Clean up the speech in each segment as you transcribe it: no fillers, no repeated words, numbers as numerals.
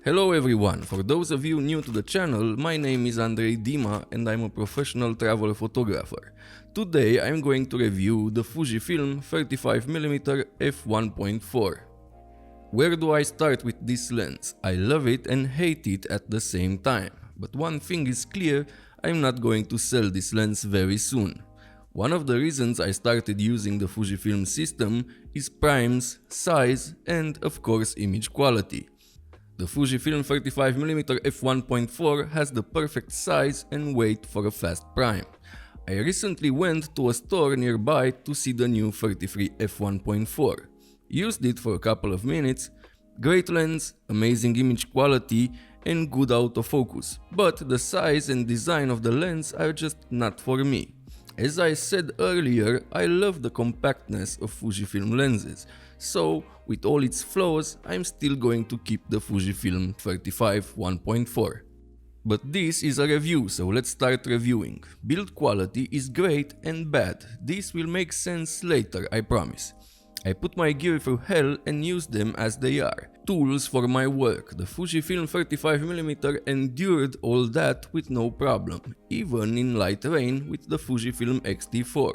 Hello everyone, for those of you new to the channel, my name is Andrei Dima and I'm a professional travel photographer. Today I'm going to review the Fujifilm 35mm f1.4. Where do I start with this lens? I love it and hate it at the same time. But one thing is clear, I'm not going to sell this lens very soon. One of the reasons I started using the Fujifilm system is primes, size and of course image quality. The Fujifilm 35mm f1.4 has the perfect size and weight for a fast prime. I recently went to a store nearby to see the new 33 f1.4. Used it for a couple of minutes. Great lens, amazing image quality and good autofocus, but the size and design of the lens are just not for me. As I said earlier, I love the compactness of Fujifilm lenses, so with all its flaws, I'm still going to keep the Fujifilm 35 1.4. But this is a review, so let's start reviewing. Build quality is great and bad. This will make sense later, I promise. I put my gear through hell and use them as they are. Tools for my work. The Fujifilm 35mm endured all that with no problem, even in light rain with the Fujifilm X-T4.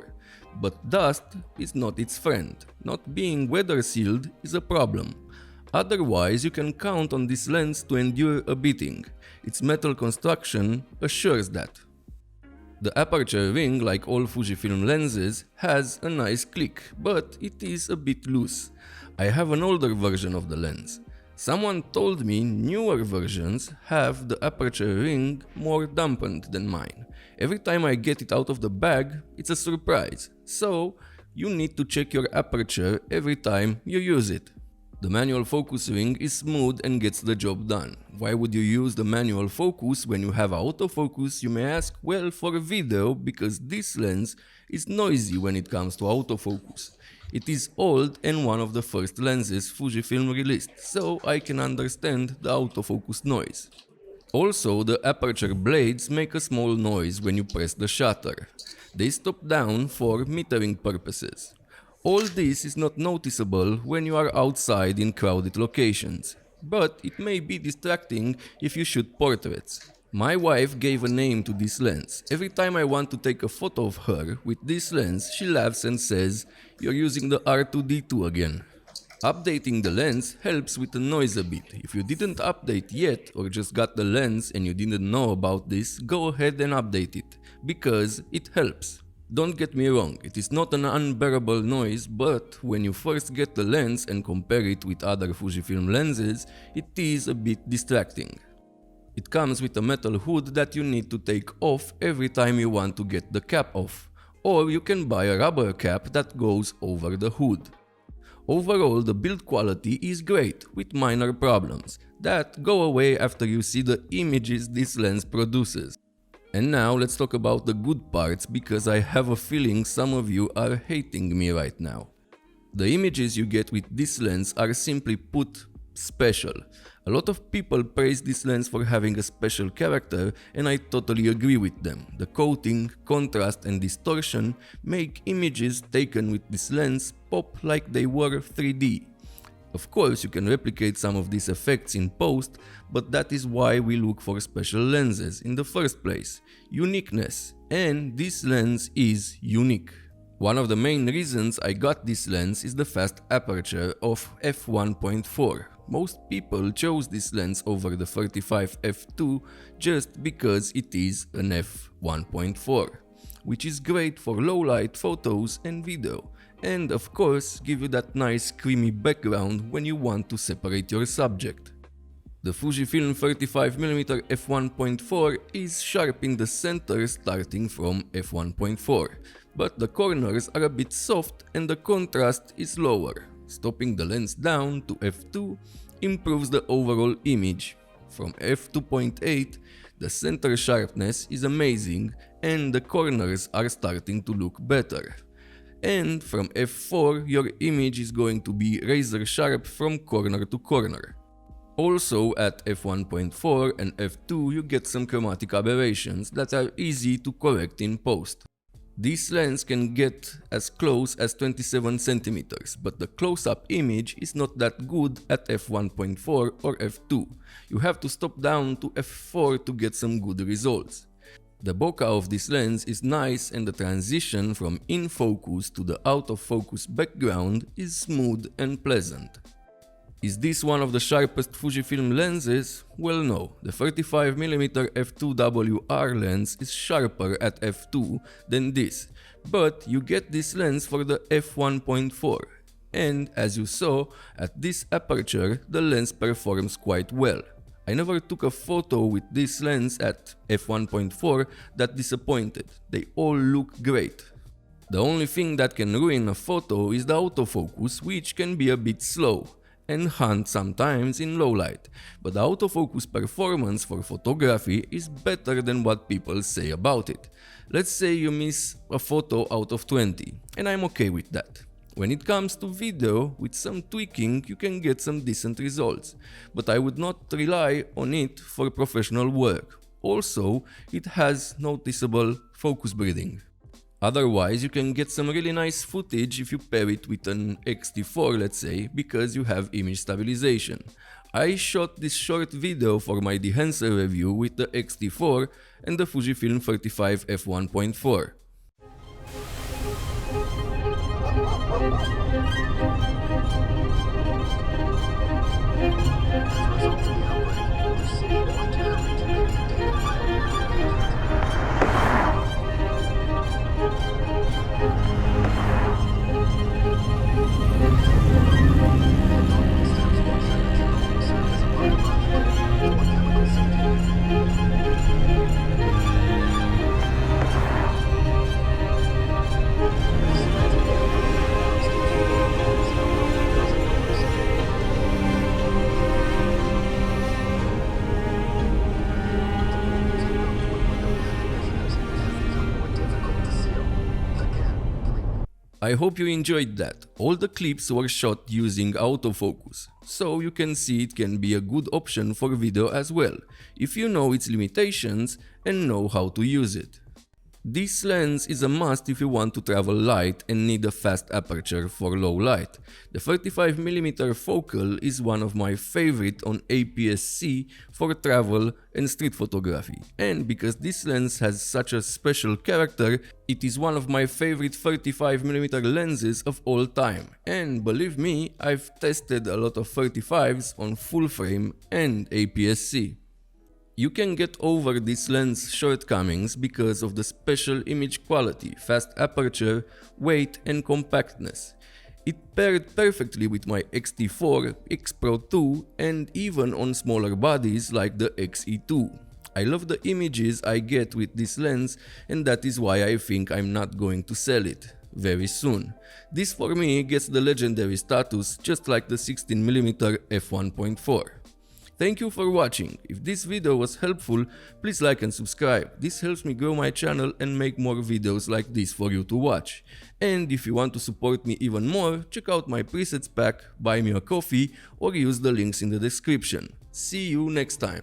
But dust is not its friend. Not being weather sealed is a problem. Otherwise, you can count on this lens to endure a beating. Its metal construction assures that. The aperture ring, like all Fujifilm lenses, has a nice click, but it is a bit loose. I have an older version of the lens. Someone told me newer versions have the aperture ring more dampened than mine. Every time I get it out of the bag, it's a surprise, so you need to check your aperture every time you use it. The manual focus ring is smooth and gets the job done. Why would you use the manual focus when you have autofocus, you may ask? Well, for video, because this lens is noisy when it comes to autofocus. It is old and one of the first lenses Fujifilm released, so I can understand the autofocus noise. Also, the aperture blades make a small noise when you press the shutter. They stop down for metering purposes. All this is not noticeable when you are outside in crowded locations, but it may be distracting if you shoot portraits. My wife gave a name to this lens. Every time I want to take a photo of her with this lens, she laughs and says, "You're using the R2D2 again." Updating the lens helps with the noise a bit. If you didn't update yet or just got the lens and you didn't know about this, go ahead and update it, because it helps. Don't get me wrong, it is not an unbearable noise, but when you first get the lens and compare it with other Fujifilm lenses, it is a bit distracting. It comes with a metal hood that you need to take off every time you want to get the cap off, or you can buy a rubber cap that goes over the hood. Overall, the build quality is great, with minor problems that go away after you see the images this lens produces. And now let's talk about the good parts, because I have a feeling some of you are hating me right now. The images you get with this lens are simply put special. A lot of people praise this lens for having a special character, and I totally agree with them. The coating, contrast and distortion make images taken with this lens pop like they were 3D. Of course, you can replicate some of these effects in post, but that is why we look for special lenses in the first place. Uniqueness. And this lens is unique. One of the main reasons I got this lens is the fast aperture of f1.4. Most people chose this lens over the 35 f2 just because it is an f1.4, which is great for low light photos and video. And of course, give you that nice creamy background when you want to separate your subject. The Fujifilm 35mm f1.4 is sharp in the center starting from f1.4, but the corners are a bit soft and the contrast is lower. Stopping the lens down to f2 improves the overall image. From f2.8, the center sharpness is amazing and the corners are starting to look better. And from f4, your image is going to be razor sharp from corner to corner. Also at f1.4 and f2 you get some chromatic aberrations that are easy to correct in post. This lens can get as close as 27 centimeters, but the close-up image is not that good at f1.4 or f2. You have to stop down to f4 to get some good results. The bokeh of this lens is nice and the transition from in focus to the out of focus background is smooth and pleasant. Is this one of the sharpest Fujifilm lenses? Well, no. The 35mm f2WR lens is sharper at f2 than this, but you get this lens for the f1.4. And as you saw, at this aperture, the lens performs quite well. I never took a photo with this lens at f1.4 that disappointed. They all look great. The only thing that can ruin a photo is the autofocus, which can be a bit slow and hunt sometimes in low light, but the autofocus performance for photography is better than what people say about it. Let's say you miss a photo out of 20, and I'm okay with that. When it comes to video, with some tweaking you can get some decent results, but I would not rely on it for professional work. Also, it has noticeable focus breathing. Otherwise, you can get some really nice footage if you pair it with an X-T4, let's say, because you have image stabilization. I shot this short video for my dehancer review with the X-T4 and the Fujifilm 35 f1.4. I hope you enjoyed that. All the clips were shot using autofocus, so you can see it can be a good option for video as well, if you know its limitations and know how to use it. This lens is a must if you want to travel light and need a fast aperture for low light. The 35mm focal is one of my favorite on APS-C for travel and street photography. And because this lens has such a special character, it is one of my favorite 35mm lenses of all time. And believe me, I've tested a lot of 35s on full frame and APS-C. You can get over this lens shortcomings because of the special image quality, fast aperture, weight and compactness. It paired perfectly with my X-T4, X Pro 2 and even on smaller bodies like the XE2. I love the images I get with this lens and that is why I think I'm not going to sell it very soon. This for me gets the legendary status just like the 16mm f1.4. Thank you for watching. If this video was helpful, please like and subscribe. This helps me grow my channel and make more videos like this for you to watch. And if you want to support me even more, check out my presets pack, buy me a coffee or use the links in the description. See you next time.